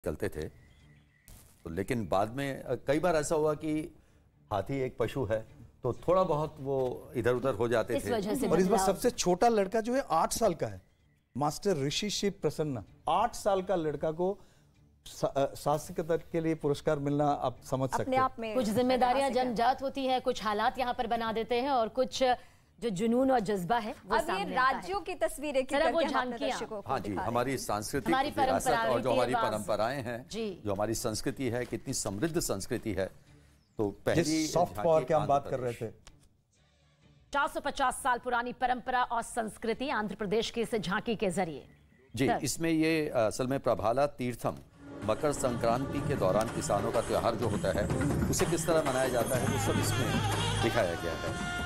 निकलते थे तो, लेकिन बाद में कई बार ऐसा हुआ कि हाथी एक पशु है तो थोड़ा बहुत वो इधर उधर हो जाते थे। और इस बार सबसे छोटा लड़का जो है 8 साल का है, मास्टर ऋषि शिव प्रसन्न। 8 साल का लड़का को साहसिकता के लिए पुरस्कार मिलना आप समझ सकते हैं। आप में कुछ जिम्मेदारियां जन्मजात होती है, कुछ हालात यहाँ पर बना देते हैं और कुछ जो जुनून और जज्बा है वो अब ये राज्यों की तस्वीरें वो झांकियां। हाँ जी, हमारी सांस्कृतिक विरासत और जो हमारी परंपराएं हैं, जो हमारी संस्कृति है, कितनी समृद्ध संस्कृति है। तो पहली सॉफ्ट पावर की हम बात कर रहे थे। 450 साल पुरानी परंपरा और संस्कृति आंध्र प्रदेश की इस झांकी के जरिए जी, इसमें ये असल में प्रभाला तीर्थम मकर संक्रांति के दौरान किसानों का त्योहार जो होता है उसे किस तरह मनाया जाता है वो सब इसमें दिखाया गया है।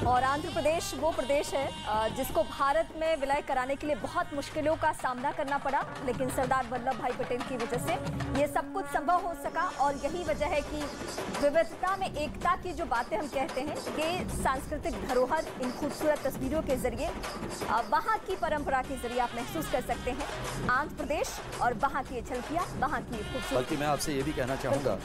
और आंध्र प्रदेश वो प्रदेश है जिसको भारत में विलय कराने के लिए बहुत मुश्किलों का सामना करना पड़ा, लेकिन सरदार वल्लभ भाई पटेल की वजह से ये सब कुछ संभव हो सका। और यही वजह है कि विविधता में एकता की जो बातें हम कहते हैं, ये सांस्कृतिक धरोहर इन खूबसूरत तस्वीरों के जरिए, वहाँ की परंपरा के जरिए आप महसूस कर सकते हैं आंध्र प्रदेश और वहाँ की झलकियाँ, वहाँ की खूबसूरती। बल्कि मैं आपसे ये भी कहना चाहूँगा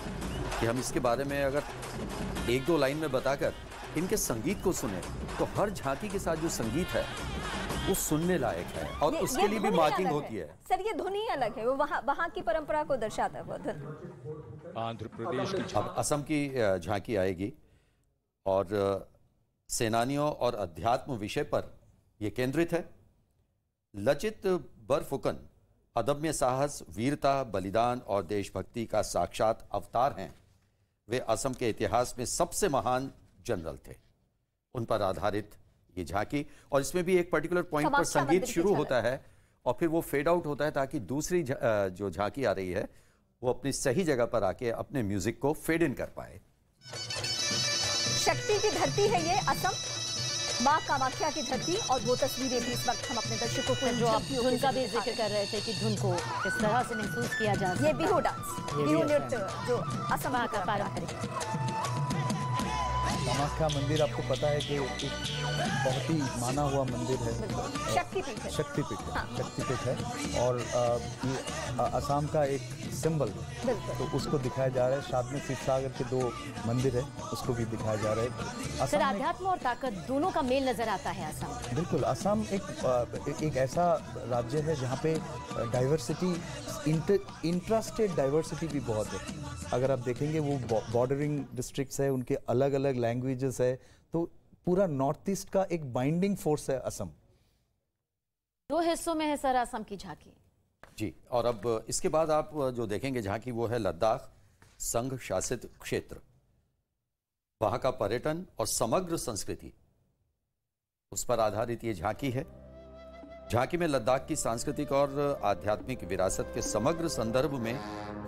कि हम इसके बारे में अगर एक दो लाइन में बताकर इनके संगीत को सुने तो हर झांकी के साथ जो संगीत है वो सुनने लायक है और उसके लिए भी मार्किंग होती है। सर ये धुन ही अलग है, वो वहाँ की परंपरा को दर्शाता है वो धुन। आंध्र प्रदेश की अब असम की झांकी आएगी और सेनानियों और अध्यात्म विषय पर यह केंद्रित है। लचित बरफुकन अदम्य साहस, वीरता, बलिदान और देशभक्ति का साक्षात अवतार हैं। वे असम के इतिहास में सबसे महान जनरल थे। उन पर आधारित ये झांकी, और इसमें भी एक पर्टिकुलर पॉइंट पर संगीत शुरू होता है और फिर वो फेड आउट होता है ताकि दूसरी जो झांकी आ रही है वो अपनी सही जगह पर आके अपने म्यूजिक को फेड इन कर पाए। शक्ति की धरती है ये असम, माँ कामाख्या की धरती, और वो तस्वीरें भी इस वक्त हम अपने दर्शकों को जो आप धुन का भी जिक्र कर रहे थे कि धुन को किस तरह से महसूस किया जा सकता है। ये बिहू डांस, बिहू नृत्य जो असम का पारंपरिक। कामाख्या मंदिर आपको पता है कि एक बहुत ही माना हुआ मंदिर है, शक्तिपीठ है, शक्तिपीठ है और ये असम का एक सिंबल है, तो उसको दिखाया जा रहा है। साथ में शिवसागर के 2 मंदिर है, उसको भी दिखाया जा रहा है। सर अध्यात्म और ताकत दोनों का मेल नजर आता है असम। बिल्कुल, असम एक ऐसा राज्य है जहाँ पे डाइवर्सिटी, इंट्रास्टेट डाइवर्सिटी भी बहुत है। अगर आप देखेंगे वो बॉर्डरिंग डिस्ट्रिक्ट्स है, उनके अलग अलग लैंग्वेजेस है, तो पूरा नॉर्थ ईस्ट का एक बाइंडिंग फोर्स है असम। 2 हिस्सों में है सर असम की झांकी जी। और अब इसके बाद आप जो देखेंगे झांकी वो है लद्दाख संघ शासित क्षेत्र। वहां का पर्यटन और समग्र संस्कृति उस पर आधारित ये झांकी है। झांकी में लद्दाख की सांस्कृतिक और आध्यात्मिक विरासत के समग्र संदर्भ में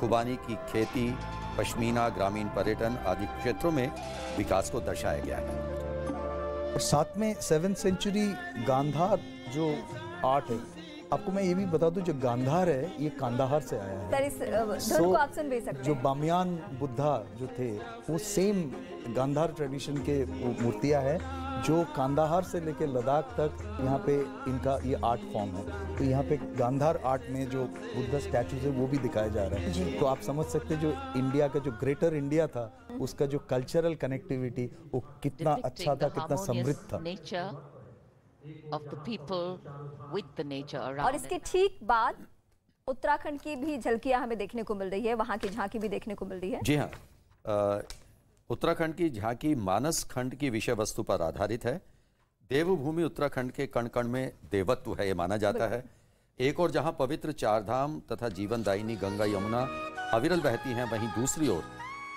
खुबानी की खेती, पश्मीना, ग्रामीण पर्यटन आदि क्षेत्रों में विकास को दर्शाया गया है। और साथ में 7th सेंचुरी गांधार जो आर्ट है, आपको मैं ये भी बता दूं, जो गांधार है ये कांदाहार से आया है। को आप सुन भी सकते हैं। जो बामियान बुद्धा जो थे वो सेम गांधार ट्रेडिशन के मूर्तियां हैं जो कांदाहार से लेकर लद्दाख तक यहाँ पे इनका ये आर्ट फॉर्म है। तो यहाँ पे गांधार आर्ट में जो बुद्धा स्टैचूज है वो भी दिखाया जा रहा है। तो आप समझ सकते हैं जो इंडिया का जो ग्रेटर इंडिया था उसका जो कल्चरल कनेक्टिविटी वो कितना अच्छा था, कितना समृद्ध था। Of the people with the nature around. और इसके ठीक बाद उत्तराखंड की भी झलकियां हमें देखने को मिल रही है, वहां की झांकी भी देखने को मिल रही है। जी हाँ, उत्तराखंड की झांकी मानस खंड की विषय वस्तु पर आधारित है। देवभूमि उत्तराखंड के कण कण में देवत्व है ये माना जाता है। एक और जहां पवित्र 4 धाम तथा जीवनदायिनी गंगा यमुना अविरल बहती हैं, वहीं दूसरी ओर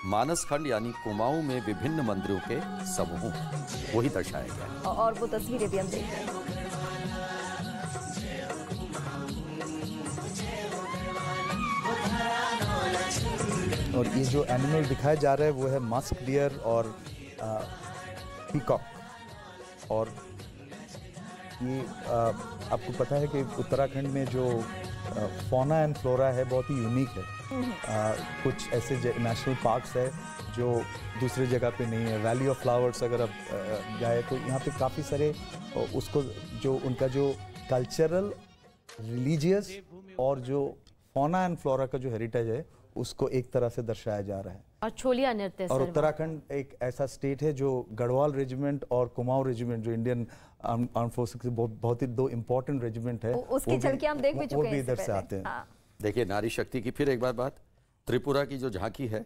मानस खंड यानी कुमाऊं में विभिन्न मंदिरों के समूह वही दर्शाया गया है। और वो तस्वीरें भी हम देख रहे हैं। और ये जो एनिमल दिखाया जा रहा है वो है मस्क डियर और पीकॉक। और ये आपको पता है कि उत्तराखंड में जो फौना एंड फ्लोरा है बहुत ही यूनिक है। कुछ ऐसे नेशनल पार्क्स है जो दूसरी जगह पे नहीं है। वैली ऑफ फ्लावर्स अगर आप जाए तो यहाँ पे काफ़ी सारे उसको जो उनका जो कल्चरल, रिलीजियस और जो फौना एंड फ्लोरा का जो हेरिटेज है उसको एक तरह से दर्शाया जा रहा है। और छोलिया नृत्य और उत्तराखंड एक ऐसा स्टेट है जो गढ़वाल रेजिमेंट और कुमाऊं रेजिमेंट जो इंडियन आर्म फोर्सेस के बहुत ही दो इम्पोर्टेंट रेजिमेंट है, उसकी झलकी हम देख भी चुके हैं, वो भी इधर से आते हैं। हाँ। देखिए, नारी शक्ति की फिर एक बार बात, त्रिपुरा की जो झांकी है,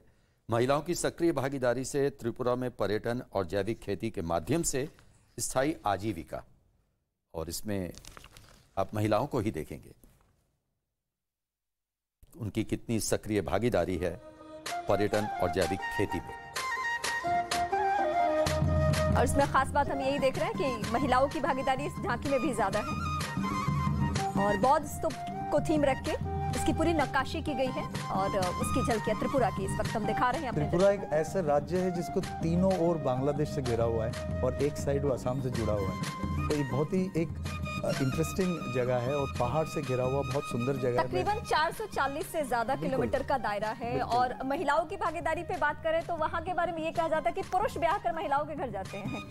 महिलाओं की सक्रिय भागीदारी से त्रिपुरा में पर्यटन और जैविक खेती के माध्यम से स्थायी आजीविका, और इसमें आप महिलाओं को ही देखेंगे उनकी कितनी सक्रिय भागीदारी है पर्यटन और जैविक खेती में। और इसमें खास बात हम यही देख रहे हैं कि महिलाओं की भागीदारी इस झांकी में भी ज्यादा है और बौद्ध स्तूप को थीम रख के इसकी पूरी नक्काशी की गई है और उसकी झलकियां त्रिपुरा की इस वक्त हम दिखा रहे हैं। त्रिपुरा एक ऐसा राज्य है जिसको तीनों ओर बांग्लादेश से घिरा हुआ है और एक साइड वो असम से जुड़ा हुआ है, तो ये बहुत ही एक इंटरेस्टिंग जगह है और पहाड़ से घिरा हुआ बहुत सुंदर जगह है। तकरीबन 440 से ज्यादा किलोमीटर का दायरा है। और महिलाओं की भागीदारी पे बात करें तो वहाँ के बारे में ये कहा जाता है कि पुरुष ब्याह कर महिलाओं के घर जाते हैं,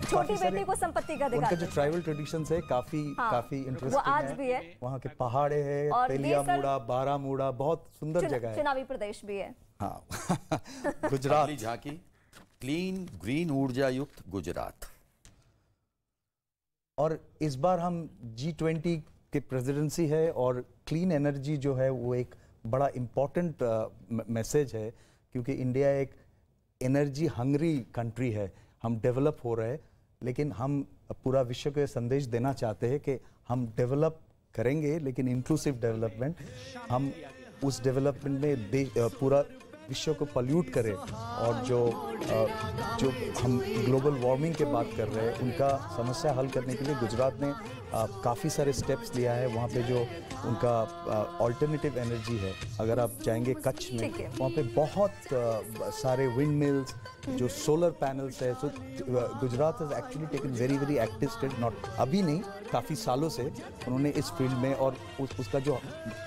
छोटी बेटी को संपत्ति का अधिकार। उनका जो ट्राइबल ट्रेडिशंस है काफी इंटरेस्टिंग वो आज भी है। वहाँ के पहाड़े हैं, तेलियामुड़ा, बारामूड़ा, बहुत सुंदर जगह है। चुनावी प्रदेश भी है। हाँ गुजरात झांकी क्लीन ग्रीन ऊर्जा युक्त गुजरात। और इस बार हम G20 के प्रेसिडेंसी है और क्लीन एनर्जी जो है वो एक बड़ा इम्पोर्टेंट मैसेज है, क्योंकि इंडिया एक एनर्जी हंग्री कंट्री है। हम डेवलप हो रहे हैं, लेकिन हम पूरा विश्व को संदेश देना चाहते हैं कि हम डेवलप करेंगे, लेकिन इंक्लूसिव डेवलपमेंट। हम उस डेवलपमेंट में पूरा विश्व को पॉल्यूट करें और जो हम ग्लोबल वार्मिंग की बात कर रहे हैं उनका समस्या हल करने के लिए गुजरात ने काफ़ी सारे स्टेप्स लिया है। वहाँ पे जो उनका ऑल्टरनेटिव एनर्जी है, अगर आप जाएंगे कच्छ में, वहाँ पे बहुत सारे विंड मिल्स, जो सोलर पैनल्स है। So Gujarat has actually taken very active state, not अभी नहीं, काफ़ी सालों से उन्होंने इस फील्ड में, और उसका जो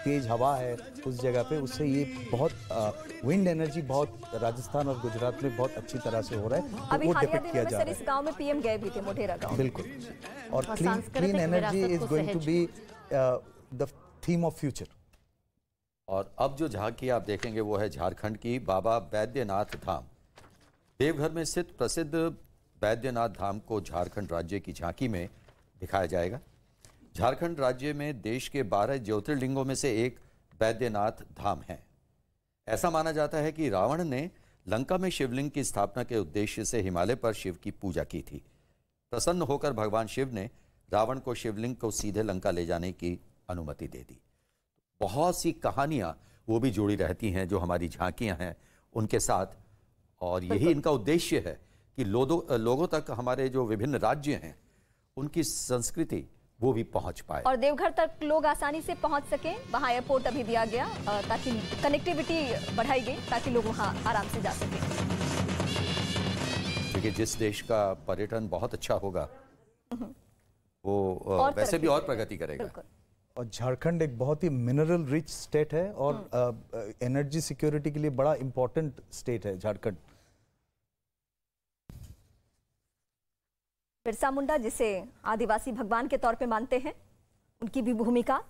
तेज हवा है उस जगह पे, उससे ये बहुत विंड एनर्जी बहुत राजस्थान और गुजरात में बहुत अच्छी तरह से हो रहा है। तो वो डिपेक्ट किया जा रहा है। इस गांव में पीएम गए भी थे, मोढेरा गांव। बिल्कुल। और clean energy is going to be the theme of future. और अब जो झांकी आप देखेंगे वो है झारखंड की बाबा बैद्यनाथ धाम। देवघर में स्थित प्रसिद्ध बैद्यनाथ धाम को झारखंड राज्य की झांकी में दिखाया जाएगा। झारखंड राज्य में देश के 12 ज्योतिर्लिंगों में से एक बैद्यनाथ धाम है। ऐसा माना जाता है कि रावण ने लंका में शिवलिंग की स्थापना के उद्देश्य से हिमालय पर शिव की पूजा की थी। प्रसन्न होकर भगवान शिव ने रावण को शिवलिंग को सीधे लंका ले जाने की अनुमति दे दी। बहुत सी कहानियां वो भी जुड़ी रहती हैं जो हमारी झांकियां हैं उनके साथ, और यही इनका उद्देश्य है कि लोगों तक हमारे जो विभिन्न राज्य हैं उनकी संस्कृति वो भी पहुंच पाए और देवघर तक लोग आसानी से पहुंच सकें। वहां एयरपोर्ट अभी दिया गया ताकि कनेक्टिविटी बढ़ाई गई, ताकि लोग वहां आराम से जा सकें। क्योंकि जिस देश का पर्यटन बहुत अच्छा होगा वो वैसे भी और प्रगति करेगा। और झारखंड एक बहुत ही मिनरल रिच स्टेट है और एनर्जी सिक्योरिटी के लिए बड़ा इंपॉर्टेंट स्टेट है झारखंड। बिरसा मुंडा, जिसे आदिवासी भगवान के तौर पे मानते हैं, उनकी भी भूमिका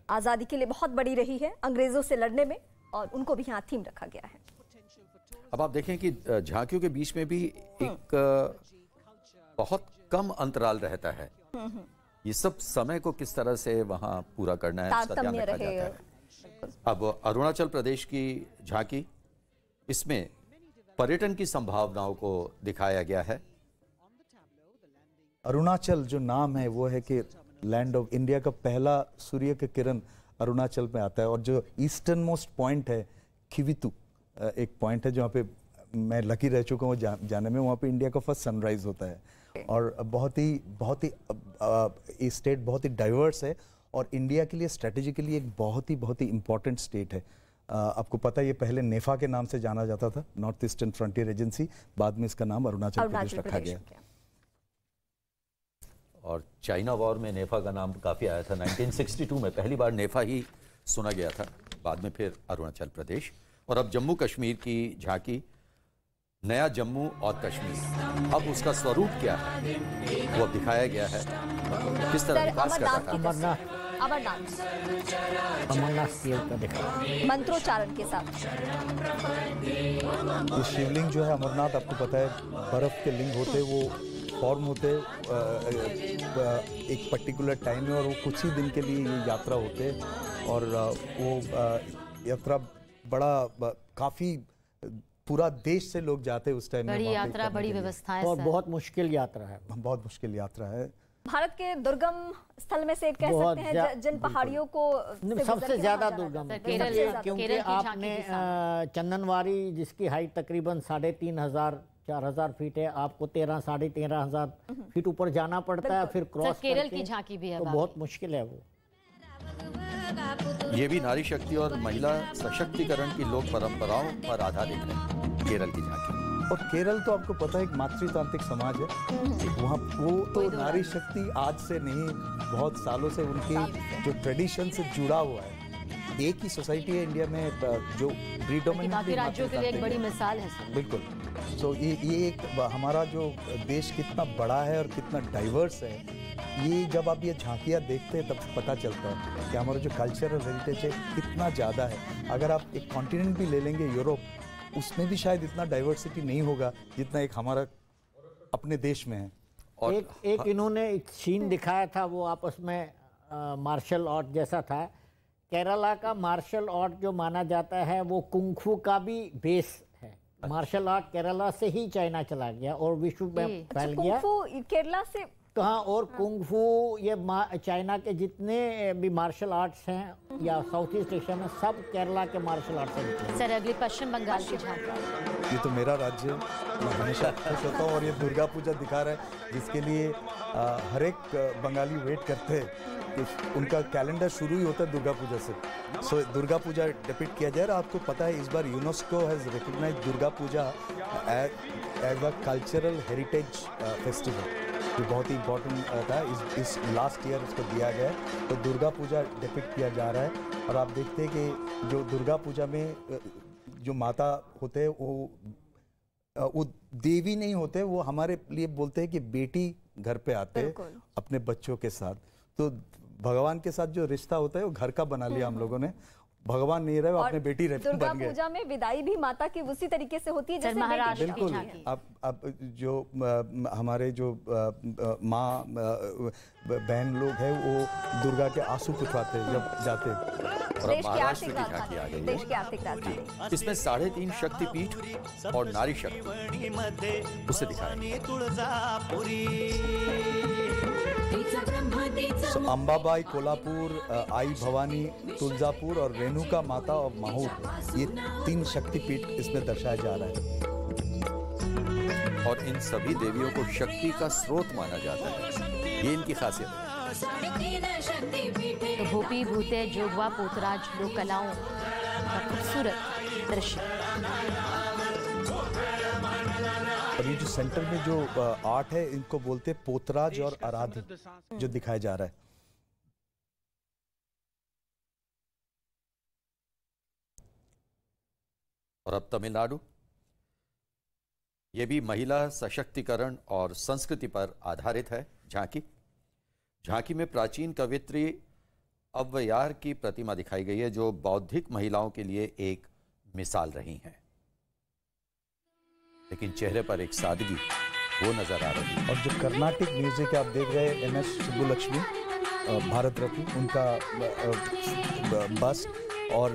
आजादी के लिए बहुत बड़ी रही है अंग्रेजों से लड़ने में, और उनको भी यहाँ थीम रखा गया है। अब आप देखें कि झांकियों के बीच में भी एक बहुत कम अंतराल रहता है। ये सब समय को किस तरह से वहां पूरा करना है उसका ध्यान रखा जाता है। अब अरुणाचल प्रदेश की झांकी, इसमें पर्यटन की संभावनाओं को दिखाया गया है। अरुणाचल जो नाम है वो है कि लैंड ऑफ इंडिया का पहला सूर्य का किरण अरुणाचल में आता है, और जो ईस्टर्न मोस्ट पॉइंट है खिवितु, एक पॉइंट है जहाँ पे मैं लकी रह चुका हूँ जाने में, वहाँ पे इंडिया का फर्स्ट सनराइज होता है। और बहुत ही ये स्टेट बहुत ही डाइवर्स है और इंडिया के लिए स्ट्रेटेजिकली एक बहुत ही इम्पोर्टेंट स्टेट है। आपको पता है ये पहले नेफा के नाम से जाना जाता था, नॉर्थ ईस्टर्न फ्रंटियर एजेंसी, बाद में इसका नाम अरुणाचल प्रदेश रखा गया। और चाइना वॉर में नेफा का नाम काफ़ी आया था। 1962 में पहली बार नेफा ही सुना गया था, बाद में फिर अरुणाचल प्रदेश। और अब जम्मू कश्मीर की झांकी, नया जम्मू और कश्मीर, अब उसका स्वरूप क्या है वो अब दिखाया गया है, किस तरह विकास कर रहा है। अमरनाथ अमरनाथ का दिखा मंत्रोच्चारण के साथ। ये शिवलिंग जो है अमरनाथ, आपको पता है बर्फ के लिंग होते, वो फॉर्म होते एक पर्टिकुलर टाइम में, और वो कुछ ही दिन के लिए ये यात्रा होते, और वो यात्रा बड़ा काफ़ी पूरा देश से लोग जाते हैं उस टाइम में। बड़ी यात्रा, बड़ी व्यवस्थाएं और बहुत मुश्किल यात्रा है, बहुत मुश्किल यात्रा है। भारत के दुर्गम स्थल में से एक कह सकते हैं जिन पहाड़ियों को सबसे ज्यादा दुर्गम, क्योंकि आपने चंदनवारी जिसकी हाइट तकरीबन 3,500-4,000 फीट है, आपको 13,500-13,000 फीट ऊपर जाना पड़ता है, फिर क्रॉस केरल की झांकी भी है, तो बहुत मुश्किल है वो। ये भी नारी शक्ति और महिला सशक्तिकरण की लोक परंपराओं पर आधारित है केरल की झांकी। और केरल तो आपको पता है एक मातृतांत्रिक समाज है, वहाँ वो तो नारी शक्ति आज से नहीं, बहुत सालों से उनकी जो ट्रेडिशन से जुड़ा हुआ है। एक ही सोसाइटी है इंडिया में जो बाकी राज्यों के लिए एक बड़ी मिसाल है। बिल्कुल। सो ये एक हमारा जो देश कितना बड़ा है और कितना डाइवर्स है, ये जब आप ये झांकियाँ देखते हैं तब पता चलता है कि हमारा जो कल्चरल हेरिटेज है कितना ज़्यादा है। अगर आप एक कॉन्टिनेंट भी ले लेंगे यूरोप, उसमें भी शायद इतना डाइवर्सिटी नहीं होगा जितना एक हमारा अपने देश में है। और एक इन्होंने एक सीन दिखाया था, वो आपस में मार्शल आर्ट जैसा था। केरला का मार्शल आर्ट जो माना जाता है वो कुंग-फू का भी बेस है। मार्शल आर्ट केरला से ही चाइना चला गया और विश्व में फैल गया। केरला से कहाँ, और कुंग-फू ये चाइना के जितने भी मार्शल आर्ट्स हैं या साउथ ईस्ट एशिया में, सब केरला के मार्शल आर्ट्स से निकले। सर अगली पश्चिम बंगाल की झांकी। ये तो मेरा राज्य है, मैं हमेशा खुश होता हूँ, और ये दुर्गा पूजा दिखा रहा है जिसके लिए हर एक बंगाली वेट करते हैं। उनका कैलेंडर शुरू ही होता है दुर्गा पूजा से। सो दुर्गा पूजा डिपिक्ट किया जाए। आपको पता है इस बार UNESCO has recognise Durga Puja as a cultural heritage festival, जो बहुत ही इम्पोर्टेंट था। इस लास्ट ईयर इसको दिया गया है, तो दुर्गा पूजा डिपिक्ट किया जा रहा है। और आप देखते हैं कि जो दुर्गा पूजा में जो माता होते हैं वो देवी नहीं होते, वो हमारे लिए बोलते हैं कि बेटी घर पे आते हैं अपने बच्चों के साथ। तो भगवान के साथ जो रिश्ता होता है वो घर का बना लिया हम लोगों ने। भगवान नहीं रहे, वो अपने बेटी बन गए। दुर्गा पूजा में विदाई भी माता की उसी तरीके से होती है जैसे महाराष्ट्र की बिल्कुल। अब जो हमारे जो माँ बहन लोग हैं वो दुर्गा के आंसू पुछवाते हैं जब जाते हैं। और अब महाराष्ट्र की झांकी आ गई देश की आर्थिक राजधानी। इसमें 3.5 शक्तिपीठ और नारी शक्ति उसे दिखाया। अंबाबाई, कोल्हापुर, आई भवानी, तुलजापुर और रेणुका माता और माहूर, ये 3 शक्तिपीठ इसमें दर्शाया जा रहा है। और इन सभी देवियों को शक्ति का स्रोत माना जाता है, ये इनकी खासियत है। तो भूपी, भूते, जोगवा, पोतराज लोक कलाओं का खूबसूरत दृश्य। और ये जो सेंटर में जो आर्ट है, इनको बोलते हैं पोतराज और आराध्य, जो दिखाया जा रहा है। और अब तमिलनाडु, ये भी महिला सशक्तिकरण और संस्कृति पर आधारित है झांकी। झांकी में प्राचीन कवियत्री अव्वयार की प्रतिमा दिखाई गई है, जो बौद्धिक महिलाओं के लिए एक मिसाल रही हैं, लेकिन चेहरे पर एक सादगी वो नजर आ रही है। और जो कर्नाटिक म्यूजिक आप देख रहे हैं, MS सुब्बुलक्ष्मी, भारत रत्न, उनका बस्ट, और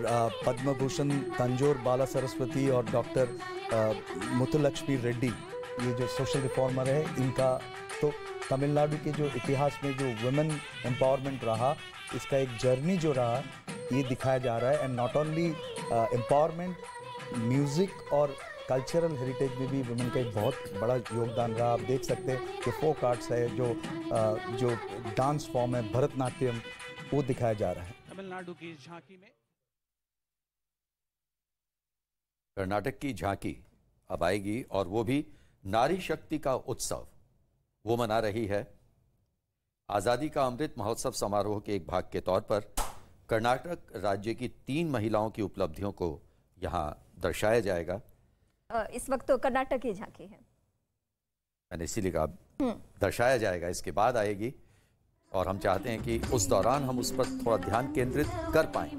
पद्म भूषण तंजोर बाला सरस्वती और डॉक्टर मुथुलक्ष्मी रेड्डी, ये जो सोशल रिफॉर्मर है, इनका तो तमिलनाडु के जो इतिहास में जो वुमेन एम्पावरमेंट रहा, इसका एक जर्नी जो रहा, ये दिखाया जा रहा है। And not only empowerment, music और कल्चरल हेरिटेज में भी वुमेन का एक बहुत बड़ा योगदान रहा। आप देख सकते हैं कि फोक आर्ट्स है, जो डांस फॉर्म है भरतनाट्यम, वो दिखाया जा रहा है तमिलनाडु की झांकी में। कर्नाटक की झांकी अब आएगी, और वो भी नारी शक्ति का उत्सव वो मना रही है। आज़ादी का अमृत महोत्सव समारोह के एक भाग के तौर पर कर्नाटक राज्य की 3 महिलाओं की उपलब्धियों को यहाँ दर्शाया जाएगा। इस वक्त तो कर्नाटक की झांकी है, मैंने इसीलिए कहा दर्शाया जाएगा, इसके बाद आएगी और हम चाहते हैं कि उस दौरान हम उस पर थोड़ा ध्यान केंद्रित कर पाएं।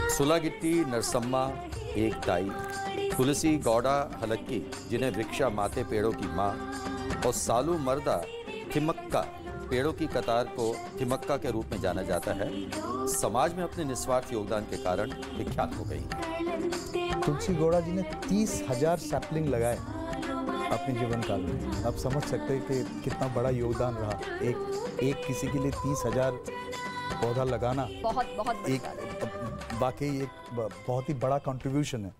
सुलागिट्टी नरसम्मा एक ताई, तुलसी गौड़ा हलक्की जिन्हें वृक्षा माते पेड़ों की माँ, और सालू मर्दा थिमक्का पेड़ों की कतार को थिमक्का के रूप में जाना जाता है, समाज में अपने निस्वार्थ योगदान के कारण विख्यात हो गई। तुलसी गौड़ा जी ने 30,000 सैपलिंग लगाए अपने जीवन काल में। आप समझ सकते हैं कि कितना बड़ा योगदान रहा एक किसी के लिए 30,000 पौधा लगाना। बहुत बहुत वाकई एक बहुत ही बड़ा कंट्रीब्यूशन है।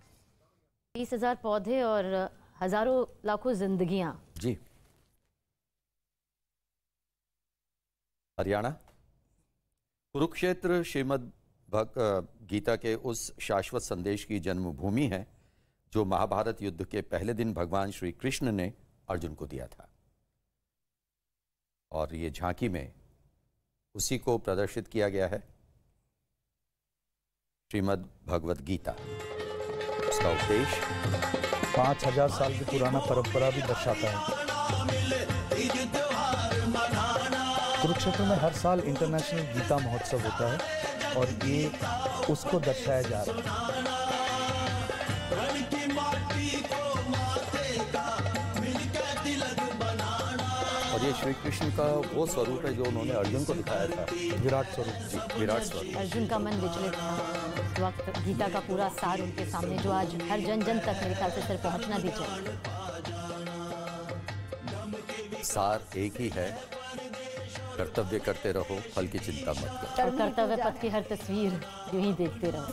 30,000 पौधे और हजारों लाखों जिंदगियां। जी। हरियाणा कुरुक्षेत्र श्रीमद् गीता के उस शाश्वत संदेश की जन्मभूमि है जो महाभारत युद्ध के पहले दिन भगवान श्री कृष्ण ने अर्जुन को दिया था, और ये झांकी में उसी को प्रदर्शित किया गया है। श्रीमद् भगवद गीता, उसका उपदेश 5,000 साल की पुराना परंपरा भी दर्शाता है। कुरुक्षेत्र में हर साल इंटरनेशनल गीता महोत्सव होता है और ये उसको दर्शाया जा रहा है। और ये श्री कृष्ण का वो स्वरूप है जो उन्होंने अर्जुन को दिखाया था, विराट स्वरूप। विराट स्वरूप। अर्जुन का मन विचलित था उस वक्त। गीता का पूरा सार उनके सामने, जो आज हर जन जन तक मेरे ख्याल से सिर्फ पहुंचना भी चाहिए। सार एक ही है, कर्तव्य करते रहो, फल की चिंता मत करो। और कर्तव्य पथ की हर तस्वीर यूं ही देखते रहो।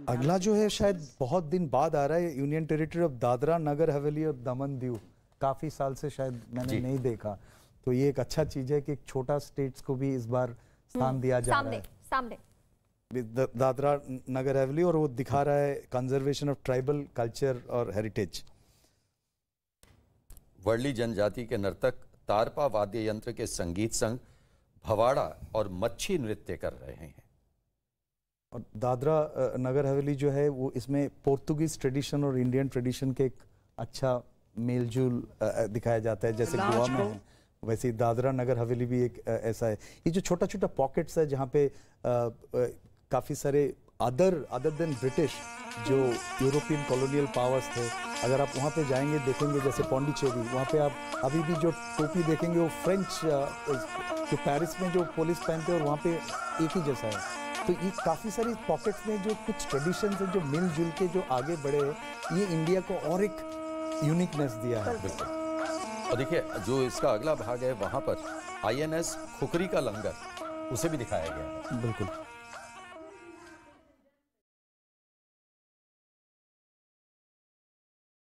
अगला जो है शायद बहुत दिन बाद आ रहा है, union territory of Dadra Nagar Haveli और दमन दीव। काफी साल से शायद मैंने नहीं देखा, तो ये एक अच्छा चीज है कि एक छोटा स्टेट्स को भी इस बार स्थान दिया जा रहा है सामने दादरा नगर हवेली, और वो दिखा रहा है कंजर्वेशन ऑफ ट्राइबल कल्चर और हेरिटेज। वर्ली जनजाति के नर्तक तारपा वाद्य यंत्र के संगीत संग भवाड़ा और मच्छी नृत्य कर रहे हैं। और दादरा नगर हवेली जो है वो इसमें पोर्तुगीज ट्रेडिशन और इंडियन ट्रेडिशन के एक अच्छा मेलजोल दिखाया जाता है। जैसे गोवा में है वैसे ही दादरा नगर हवेली भी एक ऐसा है। ये जो छोटा छोटा पॉकेट्स है जहाँ पे काफ़ी सारे अदर देन ब्रिटिश जो यूरोपियन कॉलोनियल पावर्स थे, अगर आप वहाँ पे जाएंगे देखेंगे, जैसे पौंडीचेरी, वहाँ पे आप अभी भी जो टोपी देखेंगे वो फ्रेंच जो पेरिस में जो पुलिस पहनते हैं और वहाँ पे एक ही जैसा है। तो ये काफ़ी सारी पॉकेट्स में जो कुछ ट्रेडिशंस हैं जो मिलजुल के जो आगे बढ़े हैं, ये इंडिया को और एक यूनिकनेस दिया है। और देखिए जो इसका अगला भाग है वहाँ पर INS खुखरी का लंगर, उसे भी दिखाया गया है। बिल्कुल।